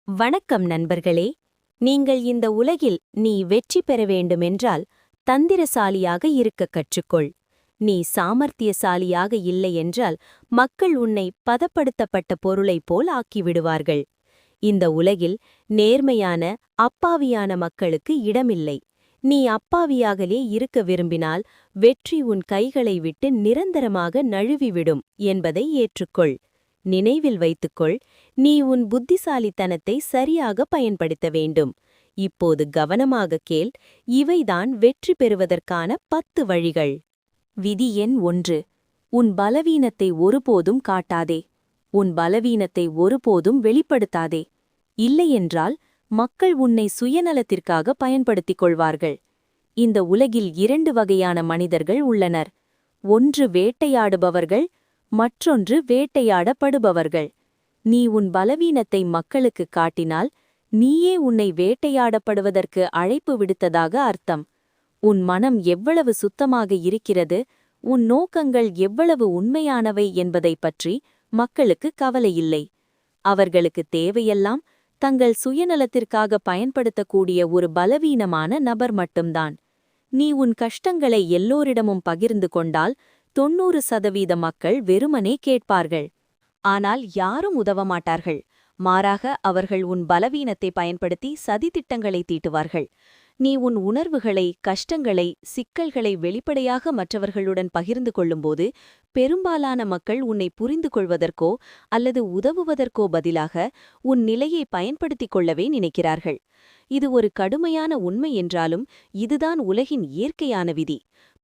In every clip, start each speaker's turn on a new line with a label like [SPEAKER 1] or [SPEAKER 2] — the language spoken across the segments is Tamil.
[SPEAKER 1] வணக்கம் நண்பர்களே. நீங்கள் இந்த உலகில் நீ வெற்றி பெற வேண்டுமென்றால் தந்திரசாலியாக இருக்கக் கற்றுக்கொள். நீ சாமர்த்தியசாலியாக இல்லையென்றால் மக்கள் உன்னை பதப்படுத்தப்பட்ட பொருளைப் போல் ஆக்கிவிடுவார்கள். இந்த உலகில் நேர்மையான அப்பாவியான மக்களுக்கு இடமில்லை. நீ அப்பாவியாகலே இருக்க விரும்பினால் வெற்றி உன் கைகளை விட்டு நிரந்தரமாக நழுவிவிடும் என்பதை ஏற்றுக்கொள். நினைவில் வைத்துக்கொள், நீ உன் புத்திசாலித்தனத்தை சரியாக பயன்படுத்த வேண்டும். இப்போது கவனமாக கேள், இவைதான் வெற்றி பெறுவதற்கான 10 வழிகள். விதி எண் 1. உன் பலவீனத்தை ஒருபோதும் காட்டாதே. உன் பலவீனத்தை ஒருபோதும் வெளிப்படுத்தாதே. இல்லையென்றால் மக்கள் உன்னை சுயநலத்திற்காக பயன்படுத்திக் கொள்வார்கள். இந்த உலகில் 2 வகையான மனிதர்கள் உள்ளனர். ஒன்று வேட்டையாடுபவர்கள், மற்றொன்று வேட்டையாடப்படுபவர்கள். நீ உன் பலவீனத்தை மக்களுக்கு காட்டினால் நீயே உன்னை வேட்டையாடப்படுவதற்கு அழைப்பு விடுத்ததாக அர்த்தம். உன் மனம் எவ்வளவு சுத்தமாக இருக்கிறது, உன் நோக்கங்கள் எவ்வளவு உண்மையானவை என்பதைப் பற்றி மக்களுக்கு கவலையில்லை. அவர்களுக்கு தேவையெல்லாம் தங்கள் சுயநலத்திற்காக பயன்படுத்தக்கூடிய ஒரு பலவீனமான நபர் மட்டும்தான். நீ உன் கஷ்டங்களை எல்லோரிடமும் பகிர்ந்து கொண்டால் 90% மக்கள் வெறுமனே கேட்பார்கள். ஆனால் யாரும் உதவமாட்டார்கள். மாறாக அவர்கள் உன் பலவீனத்தை பயன்படுத்தி சதித்திட்டங்களை தீட்டுவார்கள். நீ உன் உணர்வுகளை, கஷ்டங்களை, சிக்கல்களை வெளிப்படையாக மற்றவர்களுடன் பகிர்ந்து கொள்ளும்போது பெரும்பாலான மக்கள் உன்னை புரிந்து கொள்வதற்கோ அல்லது உதவுவதற்கோ பதிலாக உன் நிலையை பயன்படுத்திக் கொள்ளவே நினைக்கிறார்கள். இது ஒரு கடுமையான உண்மை என்றாலும் இதுதான் உலகின் இயற்கையான விதி.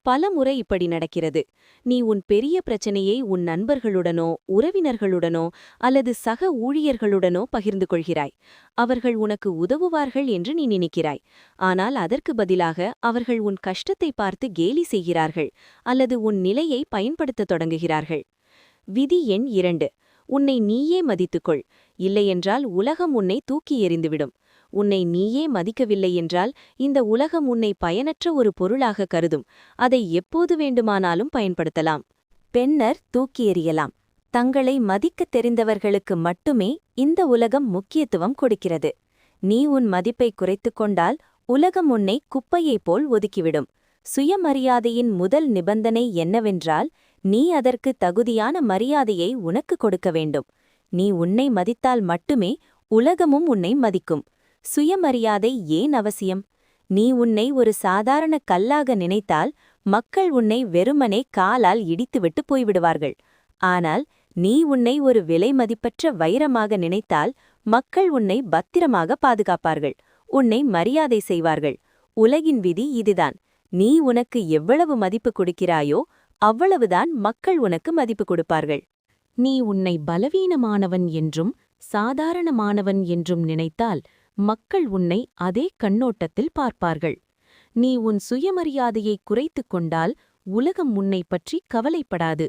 [SPEAKER 1] பல முறை இப்படி நடக்கிறது. நீ உன் பெரிய பிரச்சனையை உன் நண்பர்களுடனோ, உறவினர்களுடனோ அல்லது சக ஊழியர்களுடனோ பகிர்ந்து கொள்கிறாய். அவர்கள் உனக்கு உதவுவார்கள் என்று நீ நினைக்கிறாய். ஆனால் அதற்கு பதிலாக அவர்கள் உன் கஷ்டத்தை பார்த்து கேலி செய்கிறார்கள் அல்லது உன் நிலையை பயன்படுத்தத் தொடங்குகிறார்கள். விதி எண் 2. உன்னை நீயே மதித்துக்கொள். இல்லையென்றால் உலகம் உன்னை தூக்கி எறிந்துவிடும். உன்னை நீயே மதிக்கவில்லை என்றால் இந்த உலகம் உன்னை பயனற்ற ஒரு பொருளாக கருதும். அதை எப்போது வேண்டுமானாலும் பயன்படுத்தலாம். பென்னர் தூக்கி எறியலாம். தங்களை மதிக்கத் தெரிந்தவர்களுக்கு மட்டுமே இந்த உலகம் முக்கியத்துவம் கொடுக்கிறது. நீ உன் மதிப்பை குறைத்துக் கொண்டால் உலகம் உன்னை குப்பையைப் போல் ஒதுக்கிவிடும். சுயமரியாதையின் முதல் நிபந்தனை என்னவென்றால் நீ அதற்கு தகுதியான மரியாதையை உனக்கு கொடுக்க வேண்டும். நீ உன்னை மதித்தால் மட்டுமே உலகமும் உன்னை மதிக்கும். சுயமரியாதை ஏன் அவசியம்? நீ உன்னை ஒரு சாதாரண கல்லாக நினைத்தால் மக்கள் உன்னை வெறுமனே காலால் இடித்துவிட்டு போய்விடுவார்கள். ஆனால் நீ உன்னை ஒரு விலை மதிப்பற்ற வைரமாக நினைத்தால் மக்கள் உன்னை பத்திரமாக பாதுகாப்பார்கள், உன்னை மரியாதை செய்வார்கள். உலகின் விதி இதுதான். நீ உனக்கு எவ்வளவு மதிப்பு கொடுக்கிறாயோ அவ்வளவுதான் மக்கள் உனக்கு மதிப்பு கொடுப்பார்கள். நீ உன்னை பலவீனமானவன் என்றும் சாதாரணமானவன் என்றும் நினைத்தால் மக்கள் உன்னை அதே கண்ணோட்டத்தில் பார்ப்பார்கள். நீ உன் சுயமரியாதையை குறைத்துக் கொண்டால் உலகம் உன்னை பற்றி கவலைப்படாது.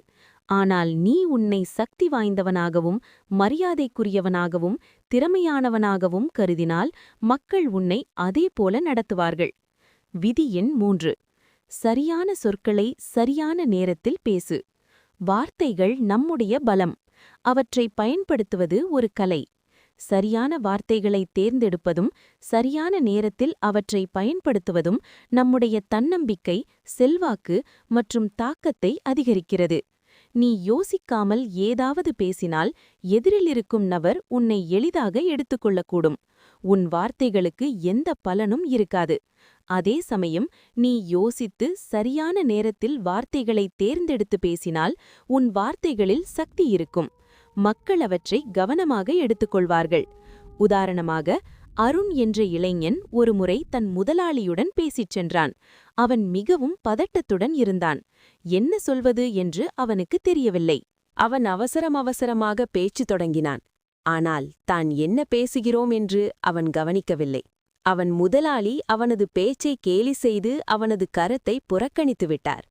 [SPEAKER 1] ஆனால் நீ உன்னை சக்தி வாய்ந்தவனாகவும் மரியாதைக்குரியவனாகவும் திறமையானவனாகவும் கருதினால் மக்கள் உன்னை அதேபோல நடத்துவார்கள். விதி எண் 3. சரியான சொற்களை சரியான நேரத்தில் பேசு. வார்த்தைகள் நம்முடைய பலம். அவற்றை பயன்படுத்துவது ஒரு கலை. சரியான வார்த்தைகளை தேர்ந்தெடுப்பதும் சரியான நேரத்தில் அவற்றை பயன்படுத்துவதும் நம்முடைய தன்னம்பிக்கை, செல்வாக்கு மற்றும் தாக்கத்தை அதிகரிக்கிறது. நீ யோசிக்காமல் ஏதாவது பேசினால் எதிரிலிருக்கும் நபர் உன்னை எளிதாக எடுத்துக்கொள்ளக்கூடும். உன் வார்த்தைகளுக்கு எந்த பலனும் இருக்காது. அதே சமயம் நீ யோசித்து சரியான நேரத்தில் வார்த்தைகளை தேர்ந்தெடுத்து பேசினால் உன் வார்த்தைகளில் சக்தி இருக்கும். மக்கள் அவற்றை கவனமாக எடுத்துக்கொள்வார்கள். உதாரணமாக, அருண் என்ற இளைஞன் ஒருமுறை தன் முதலாளியுடன் பேசிச் சென்றான். அவன் மிகவும் பதட்டத்துடன் இருந்தான். என்ன சொல்வது என்று அவனுக்கு தெரியவில்லை. அவன் அவசரமாக பேச்சு தொடங்கினான். ஆனால் தான் என்ன பேசுகிறோம் என்று அவன் கவனிக்கவில்லை. அவன் முதலாளி அவனது பேச்சை கேலி செய்து அவனது கருத்தை புறக்கணித்து விட்டார்.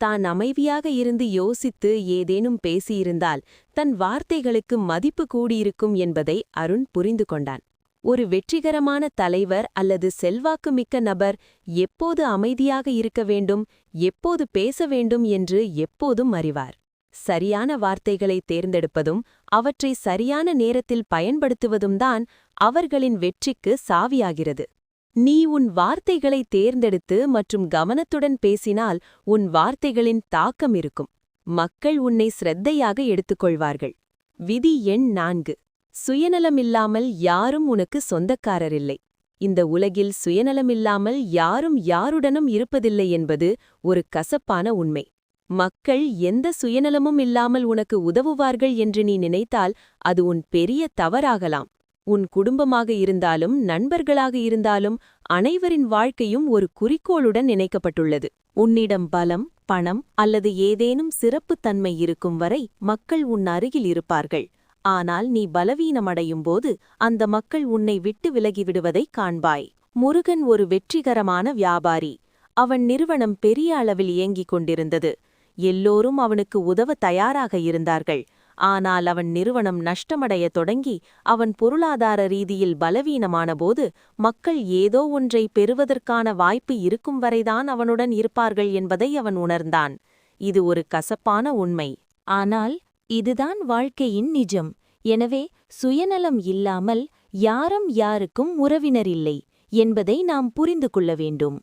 [SPEAKER 1] தான் அமைதியாக இருந்து யோசித்து ஏதேனும் பேசியிருந்தால் தன் வார்த்தைகளுக்கு மதிப்பு கூடியிருக்கும் என்பதை அருண் புரிந்து கொண்டான். ஒரு வெற்றிகரமான தலைவர் அல்லது செல்வாக்குமிக்க நபர் எப்போது அமைதியாக இருக்க வேண்டும், எப்போது பேச வேண்டும் என்று எப்போதும் அறிவார். சரியான வார்த்தைகளை தேர்ந்தெடுப்பதும் அவற்றை சரியான நேரத்தில் பயன்படுத்துவதும் தான் அவர்களின் வெற்றிக்கு சாவியாகிறது. நீ உன் வார்த்தைகளை தேர்ந்தெடுத்து மற்றும் கவனத்துடன் பேசினால் உன் வார்த்தைகளின் தாக்கம் இருக்கும். மக்கள் உன்னை சிரத்தையாக எடுத்துக்கொள்வார்கள். விதி எண் 4. சுயநலமில்லாமல் யாரும் உனக்கு சொந்தக்காரரில்லை. இந்த உலகில் சுயநலமில்லாமல் யாரும் யாருடனும் இருப்பதில்லை என்பது ஒரு கசப்பான உண்மை. மக்கள் எந்த சுயநலமும் இல்லாமல் உனக்கு உதவுவார்கள் என்று நீ நினைத்தால் அது உன் பெரிய தவறாகலாம். உன் குடும்பமாக இருந்தாலும் நண்பர்களாக இருந்தாலும் அனைவரின் வாழ்க்கையும் ஒரு குறிக்கோளுடன் இணைக்கப்பட்டுள்ளது. உன்னிடம் பலம், பணம் அல்லது ஏதேனும் சிறப்புத்தன்மை இருக்கும் வரை மக்கள் உன் அருகில் இருப்பார்கள். ஆனால் நீ பலவீனமடையும் போது அந்த மக்கள் உன்னை விட்டு விலகிவிடுவதைக் காண்பாய். முருகன் ஒரு வெற்றிகரமான வியாபாரி. அவன் நிறுவனம் பெரிய அளவில் இயங்கிக் கொண்டிருந்தது. எல்லோரும் அவனுக்கு உதவ தயாராக இருந்தார்கள். ஆனால் அவன் நிறுவனம் நஷ்டமடையத் தொடங்கி அவன் பொருளாதார ரீதியில் பலவீனமானபோது மக்கள் ஏதோ ஒன்றை பெறுவதற்கான வாய்ப்பு இருக்கும் வரைதான் அவனுடன் இருப்பார்கள் என்பதை அவன் உணர்ந்தான். இது ஒரு கசப்பான உண்மை. ஆனால் இதுதான் வாழ்க்கையின் நிஜம். எனவே சுயநலம் இல்லாமல் யாரும் யாருக்கும் உறவினரில்லை என்பதை நாம் புரிந்து கொள்ள வேண்டும்.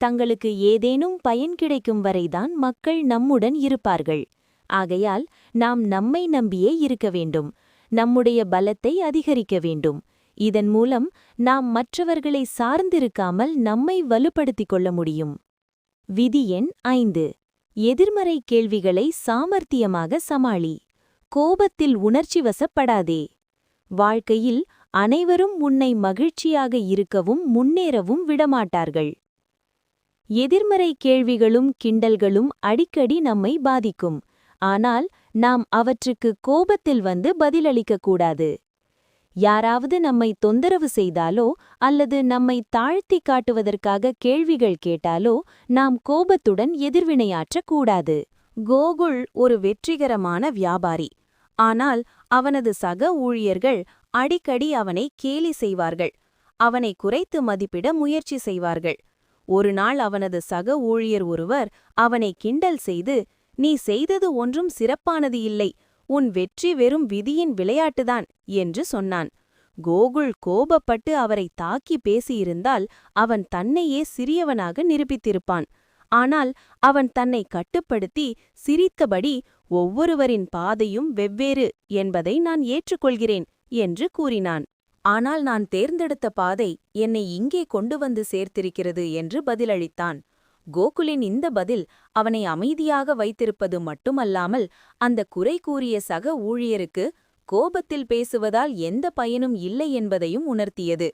[SPEAKER 1] தங்களுக்கு ஏதேனும் பயன் கிடைக்கும் வரைதான் மக்கள் நம்முடன் இருப்பார்கள். ஆகையால் நாம் நம்மை நம்பியே இருக்க வேண்டும். நம்முடைய பலத்தை அதிகரிக்க வேண்டும். இதன் மூலம் நாம் மற்றவர்களை சார்ந்திருக்காமல் நம்மை வலுப்படுத்திக் கொள்ள முடியும். விதி எண் 5. எதிர்மறை கேள்விகளை சாமர்த்தியமாக சமாளி. கோபத்தில் உணர்ச்சிவசப்படாதே. வாழ்க்கையில் அனைவரும் உன்னை மகிழ்ச்சியாக இருக்கவும் முன்னேறவும் விடமாட்டார்கள். எதிர்மறை கேள்விகளும் கிண்டல்களும் அடிக்கடி நம்மை பாதிக்கும். ஆனால் நாம் அவற்றுக்கு கோபத்தில் வந்து பதிலளிக்கக்கூடாது. யாராவது நம்மை தொந்தரவு செய்தாலோ அல்லது நம்மை தாழ்த்தி காட்டுவதற்காக கேள்விகள் கேட்டாலோ நாம் கோபத்துடன் எதிர்வினையாற்றக்கூடாது. கோகுல் ஒரு வெற்றிகரமான வியாபாரி. ஆனால் அவனது சக ஊழியர்கள் அடிக்கடி அவனை கேலி செய்வார்கள். அவனை குறைத்து மதிப்பிட முயற்சி செய்வார்கள். ஒருநாள் அவனது சக ஊழியர் ஒருவர் அவனை கிண்டல் செய்து, "நீ செய்தது ஒன்றும் சிறப்பானது இல்லை. உன் வெற்றி வெறும் விதியின் விளையாட்டுதான்" என்று சொன்னான். கோகுல் கோபப்பட்டு அவரை தாக்கி பேசியிருந்தால் அவன் தன்னையே சிறியவனாக நிரூபித்திருப்பான். ஆனால் அவன் தன்னை கட்டுப்படுத்தி சிரித்தபடி, "ஒவ்வொருவரின் பாதையும் வெவ்வேறு என்பதை நான் ஏற்றுக்கொள்கிறேன்" என்று கூறினான். "ஆனால் நான் தேர்ந்தெடுத்த பாதை என்னை இங்கே கொண்டு வந்து சேர்த்திருக்கிறது" என்று பதிலளித்தான். கோகுலின் இந்த பதில் அவனை அமைதியாக வைத்திருப்பது மட்டுமல்லாமல் அந்த குறை கூறிய சக ஊழியருக்கு கோபத்தில் பேசுவதால் எந்த பயனும் இல்லை என்பதையும் உணர்த்தியது.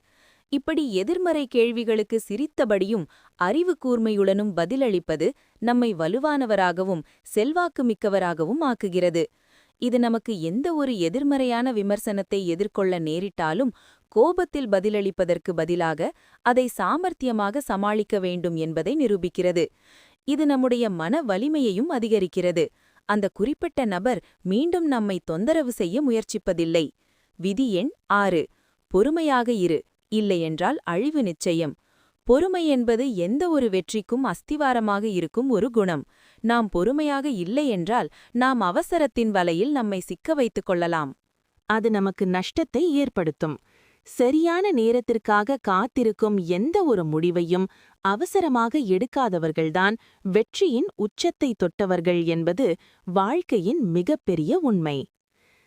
[SPEAKER 1] இப்படி எதிர்மறை கேள்விகளுக்கு சிரித்தபடியும் அறிவு கூர்மையுடனும் பதிலளிப்பது நம்மை வலுவானவராகவும் செல்வாக்கு மிக்கவராகவும் ஆக்குகிறது. இது நமக்கு எந்த ஒரு எதிர்மறையான விமர்சனத்தை எதிர்கொள்ள நேரிட்டாலும் கோபத்தில் பதிலளிப்பதற்கு பதிலாக அதை சாமர்த்தியமாக சமாளிக்க வேண்டும் என்பதை நிரூபிக்கிறது. இது நம்முடைய மன வலிமையையும் அதிகரிக்கிறது. அந்த குறிப்பிட்ட நபர் மீண்டும் நம்மை தொந்தரவு செய்ய முயற்சிப்பதில்லை. விதி எண் 6. பொறுமையாக இரு, இல்லையென்றால் அழிவு நிச்சயம். பொறுமை என்பது எந்த ஒரு வெற்றிக்கும் அஸ்திவாரமாக இருக்கும் ஒரு குணம். நாம் பொறுமையாக இல்லை என்றால் நாம் அவசரத்தின் வலையில் நம்மை சிக்க வைத்துக் கொள்ளலாம். அது நமக்கு நஷ்டத்தை ஏற்படுத்தும். சரியான நேரத்திற்காக காத்திருக்கும் எந்த ஒரு முடிவையும் அவசரமாக எடுக்காதவர்கள்தான் வெற்றியின் உச்சத்தை தொட்டவர்கள் என்பது வாழ்க்கையின் மிகப்பெரிய உண்மை.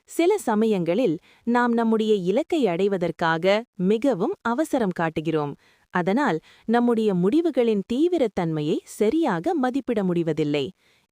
[SPEAKER 1] சில சமயங்களில் நாம் நம்முடைய இலக்கை அடைவதற்காக மிகவும் அவசரம் காட்டுகிறோம். அதனால் நம்முடைய முடிவுகளின் தீவிரத்தன்மையை சரியாக மதிப்பிட முடிவதில்லை.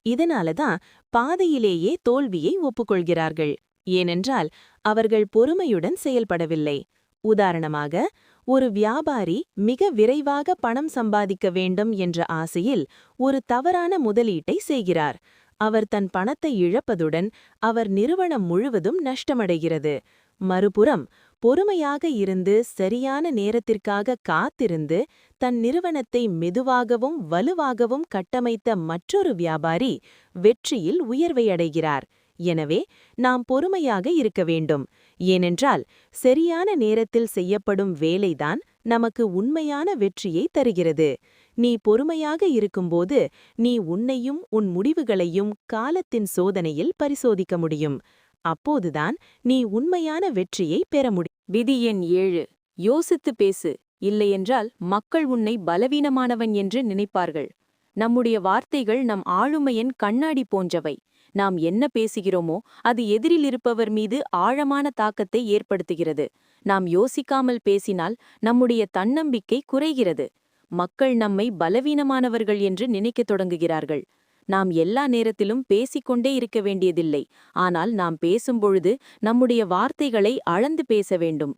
[SPEAKER 1] இதனாலதான் பாதையிலேயே தோல்வியை ஒப்புக்கொள்கிறார்கள். ஏனென்றால் அவர்கள் பொறுமையுடன் செயல்படவில்லை. உதாரணமாக, ஒரு வியாபாரி மிக விரைவாக பணம் சம்பாதிக்க வேண்டும் என்ற ஆசையில் ஒரு தவறான முதலீட்டை செய்கிறார். அவர் தன் பணத்தை இழப்பதுடன் அவர் நிறுவனம் முழுவதும் நஷ்டமடைகிறது. மறுபுறம் பொறுமையாக இருந்து சரியான நேரத்திற்காக காத்திருந்து தன் நிறுவனத்தை மெதுவாகவும் வலுவாகவும் கட்டமைத்த மற்றொரு வியாபாரி வெற்றியில் உயர்வை அடைகிறார். எனவே நாம் பொறுமையாக இருக்க வேண்டும். ஏனென்றால் சரியான நேரத்தில் செய்யப்படும் வேலைதான் நமக்கு உண்மையான வெற்றியை தருகிறது. நீ பொறுமையாக இருக்கும்போது நீ உன்னையும் உன் முடிவுகளையும் காலத்தின் சோதனையில் பரிசோதிக்க முடியும். அப்போதுதான் நீ உண்மையான வெற்றியை பெற முடியும். விதி எண் 7. யோசித்து பேசு, இல்லையென்றால் மக்கள் உன்னை பலவீனமானவன் என்று நினைப்பார்கள். நம்முடைய வார்த்தைகள் நம் ஆளுமையின் கண்ணாடி போன்றவை. நாம் என்ன பேசுகிறோமோ அது எதிரில் இருப்பவர் மீது ஆழமான தாக்கத்தை ஏற்படுத்துகிறது. நாம் யோசிக்காமல் பேசினால் நம்முடைய தன்னம்பிக்கை குறைகிறது. மக்கள் நம்மை பலவீனமானவர்கள் என்று நினைக்கத் தொடங்குகிறார்கள். நாம் எல்லா நேரத்திலும் பேசிக்கொண்டே இருக்க வேண்டியதில்லை. ஆனால் நாம் பேசும்பொழுது நம்முடைய வார்த்தைகளை அளந்து பேச வேண்டும்.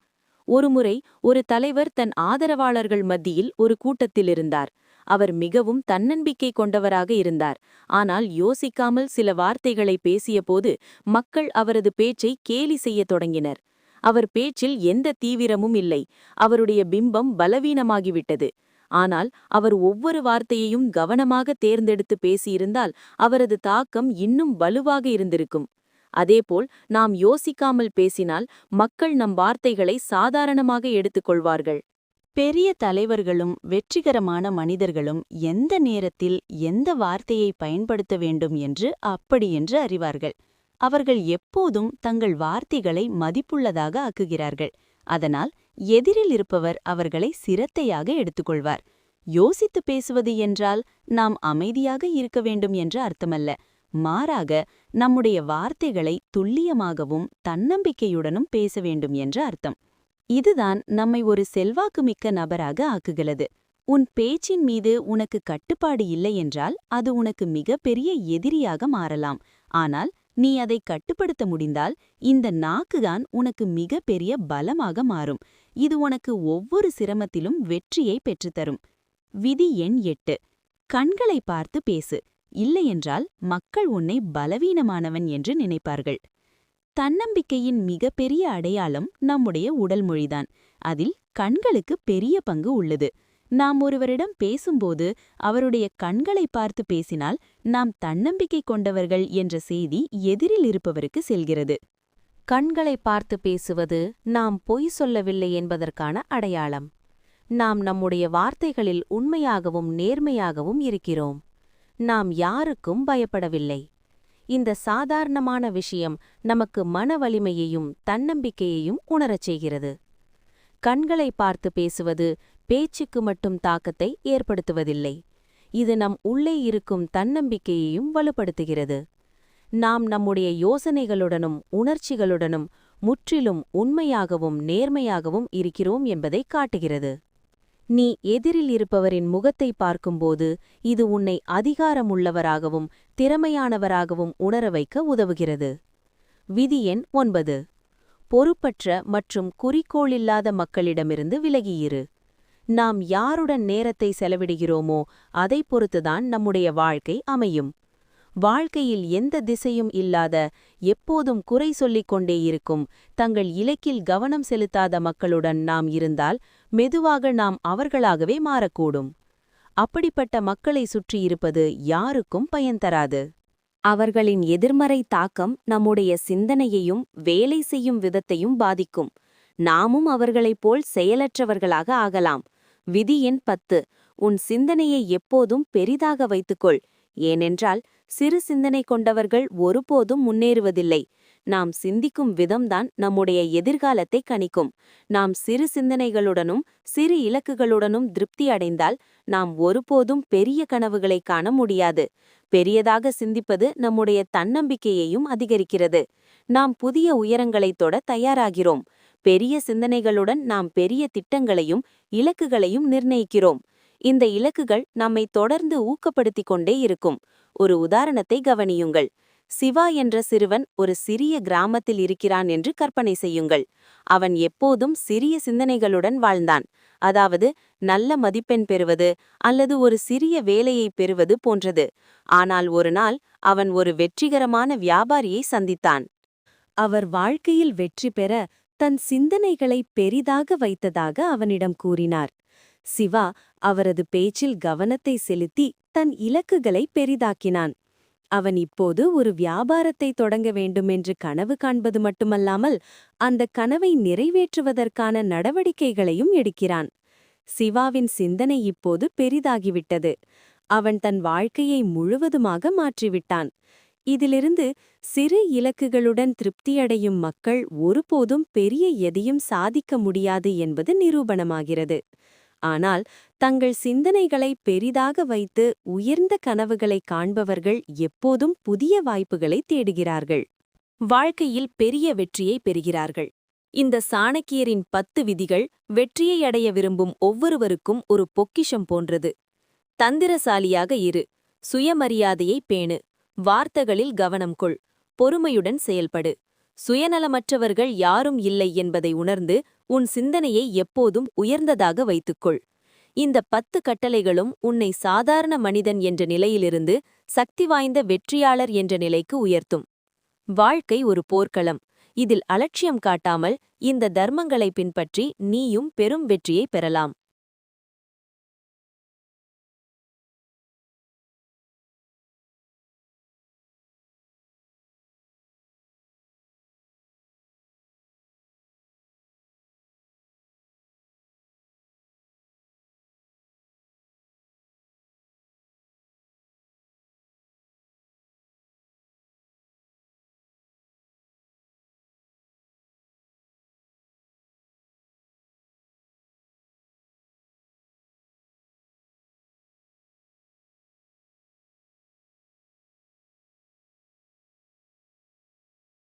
[SPEAKER 1] ஒருமுறை ஒரு தலைவர் தன் ஆதரவாளர்கள் மத்தியில் ஒரு கூட்டத்தில் இருந்தார். அவர் மிகவும் தன்னம்பிக்கை கொண்டவராக இருந்தார். ஆனால் யோசிக்காமல் சில வார்த்தைகளை பேசியபோது மக்கள் அவரது பேச்சை கேலி செய்யத் தொடங்கினர். அவர் பேச்சில் எந்த தீவிரமும் இல்லை. அவருடைய பிம்பம் பலவீனமாகிவிட்டது. ஆனால் அவர் ஒவ்வொரு வார்த்தையையும் கவனமாக தேர்ந்தெடுத்து பேசியிருந்தால் அவரது தாக்கம் இன்னும் வலுவாக இருந்திருக்கும். அதேபோல் நாம் யோசிக்காமல் பேசினால் மக்கள் நம் வார்த்தைகளை சாதாரணமாக எடுத்துக்கொள்வார்கள். பெரிய தலைவர்களும் வெற்றிகரமான மனிதர்களும் எந்த நேரத்தில் எந்த வார்த்தையை பயன்படுத்த வேண்டும் என்று அப்படியென்று அறிவார்கள். அவர்கள் எப்போதும் தங்கள் வார்த்தைகளை மதிப்புள்ளதாக ஆக்குகிறார்கள். அதனால் எதிரில் இருப்பவர் அவர்களை சிரத்தையாக எடுத்துக்கொள்வார். யோசித்து பேசுவது என்றால் நாம் அமைதியாக இருக்க வேண்டும் என்று அர்த்தமல்ல. மாறாக நம்முடைய வார்த்தைகளை துல்லியமாகவும் தன்னம்பிக்கையுடனும் பேச வேண்டும் என்று அர்த்தம். இதுதான் நம்மை ஒரு செல்வாக்குமிக்க நபராக ஆக்குகிறது. உன் பேச்சின் மீது உனக்கு கட்டுப்பாடு இல்லை என்றால் அது உனக்கு மிகப்பெரிய எதிரியாக மாறலாம். ஆனால் நீ அதை கட்டுப்படுத்த முடிந்தால் இந்த நாக்குதான் உனக்கு மிகப்பெரிய பலமாக மாறும். இது உனக்கு ஒவ்வொரு சிரமத்திலும் வெற்றியை பெற்றுத்தரும். விதி எண் 8. கண்களை பார்த்து பேசு, இல்லையென்றால் மக்கள் உன்னை பலவீனமானவன் என்று நினைப்பார்கள். தன்னம்பிக்கையின் மிகப்பெரிய அடையாளம் நம்முடைய உடல் மொழிதான். அதில் கண்களுக்கு பெரிய பங்கு உள்ளது. நாம் ஒருவரிடம் பேசும்போது அவருடைய கண்களை பார்த்து பேசினால் நாம் தன்னம்பிக்கை கொண்டவர்கள் என்ற செய்தி எதிரில் இருப்பவருக்கு செல்கிறது. கண்களை பார்த்து பேசுவது நாம் பொய் சொல்லவில்லை என்பதற்கான அடையாளம். நாம் நம்முடைய வார்த்தைகளில் உண்மையாகவும் நேர்மையாகவும் இருக்கிறோம். நாம் யாருக்கும் பயப்படவில்லை. இந்த சாதாரணமான விஷயம் நமக்கு மன வலிமையையும் தன்னம்பிக்கையையும் உணரச் செய்கிறது. கண்களை பார்த்து பேசுவது பேச்சுக்கு மட்டும் தாக்கத்தை ஏற்படுத்துவதில்லை. இது நம் உள்ளே இருக்கும் தன்னம்பிக்கையையும் வலுப்படுத்துகிறது. நாம் நம்முடைய யோசனைகளுடனும் உணர்ச்சிகளுடனும் முற்றிலும் உண்மையாகவும் நேர்மையாகவும் இருக்கிறோம் என்பதை காட்டுகிறது. நீ எதிரில் இருப்பவரின் முகத்தை பார்க்கும்போது இது உன்னை அதிகாரமுள்ளவராகவும் திறமையானவராகவும் உணர வைக்க உதவுகிறது. விதி எண் 9. பொறுப்பற்ற மற்றும் குறிக்கோளில்லாத மக்களிடமிருந்து விலகியிரு. நாம் யாருடன் நேரத்தை செலவிடுகிறோமோ அதைப் பொறுத்துதான் நம்முடைய வாழ்க்கை அமையும். வாழ்க்கையில் எந்த திசையும் இல்லாத, எப்போதும் குறை சொல்லிக் கொண்டே இருக்கும், தங்கள் இலக்கில் கவனம் செலுத்தாத மக்களுடன் நாம் இருந்தால் மெதுவாக நாம் அவர்களாகவே மாறக்கூடும். அப்படிப்பட்ட மக்களை சுற்றியிருப்பது யாருக்கும் பயன் தராது. அவர்களின் எதிர்மறை தாக்கம் நம்முடைய சிந்தனையையும் வேலை செய்யும் விதத்தையும் பாதிக்கும். நாமும் அவர்களைப் போல் செயலற்றவர்களாக ஆகலாம். விதி எண் 10. உன் சிந்தனையை எப்போதும் பெரிதாக வைத்துக்கொள். ஏனென்றால் சிறு சிந்தனை கொண்டவர்கள் ஒருபோதும் முன்னேறுவதில்லை. நாம் சிந்திக்கும் விதம்தான் நம்முடைய எதிர்காலத்தை கணிக்கும். நாம் சிறு சிந்தனைகளுடனும் சிறு இலக்குகளுடனும் திருப்தி அடைந்தால் நாம் ஒருபோதும் பெரிய கனவுகளை காண முடியாது. பெரியதாக சிந்திப்பது நம்முடைய தன்னம்பிக்கையையும் அதிகரிக்கிறது. நாம் புதிய உயரங்களை தொட தயாராகிறோம். பெரிய சிந்தனைகளுடன் நாம் பெரிய திட்டங்களையும் இலக்குகளையும் நிர்ணயிக்கிறோம். இந்த இலக்குகள் நம்மை தொடர்ந்து ஊக்கப்படுத்திக் கொண்டே இருக்கும். ஒரு உதாரணத்தை கவனியுங்கள். சிவா என்ற சிறுவன் ஒரு சிறிய கிராமத்தில் இருக்கிறான் என்று கற்பனை செய்யுங்கள். அவன் எப்போதும் சிறிய சிந்தனைகளுடன் வாழ்ந்தான். அதாவது நல்ல மதிப்பெண் பெறுவது அல்லது ஒரு சிறிய வேலையை பெறுவது போன்றது. ஆனால் ஒரு நாள் அவன் ஒரு வெற்றிகரமான வியாபாரியை சந்தித்தான். அவர் வாழ்க்கையில் வெற்றி பெற தன் சிந்தனைகளை பெரிதாக வைத்ததாக அவனிடம் கூறினார். சிவா அவரது பேச்சில் கவனத்தை செலுத்தி தன் இலக்குகளை பெரிதாக்கினான். அவன் இப்போது ஒரு வியாபாரத்தை தொடங்க வேண்டுமென்று கனவு காண்பது மட்டுமல்லாமல் அந்த கனவை நிறைவேற்றுவதற்கான நடவடிக்கைகளையும் எடுக்கிறான். சிவாவின் சிந்தனை இப்போது பெரிதாகிவிட்டது. அவன் தன் வாழ்க்கையை முழுவதுமாக மாற்றிவிட்டான். இதிலிருந்து சிறு இலக்குகளுடன் திருப்தியடையும் மக்கள் ஒருபோதும் பெரிய எதையும் சாதிக்க முடியாது என்பது நிரூபணமாகிறது. ஆனால் தங்கள் சிந்தனைகளை பெரிதாக வைத்து உயர்ந்த கனவுகளை காண்பவர்கள் எப்போதும் புதிய வாய்ப்புகளை தேடுகிறார்கள். வாழ்க்கையில் பெரிய வெற்றியை பெறுகிறார்கள். இந்த சாணக்கியரின் 10 விதிகள் வெற்றியை அடைய விரும்பும் ஒவ்வொருவருக்கும் ஒரு பொக்கிஷம் போன்றது. தந்திரசாலியாக இரு. சுயமரியாதையை பேணு. வார்த்தைகளில் கவனம் கொள். பொறுமையுடன் செயல்படு. சுயநலமற்றவர்கள் யாரும் இல்லை என்பதை உணர்ந்து உன் சிந்தனையை எப்போதும் உயர்ந்ததாக வைத்துக்கொள். இந்த 10 கட்டளைகளும் உன்னை சாதாரண மனிதன் என்ற நிலையிலிருந்து சக்தி வாய்ந்த வெற்றியாளர் என்ற நிலைக்கு உயர்த்தும். வாழ்க்கை ஒரு போர்க்களம். இதில் அலட்சியம் காட்டாமல் இந்த தர்மங்களை பின்பற்றி நீயும் பெரும் வெற்றியை பெறலாம்.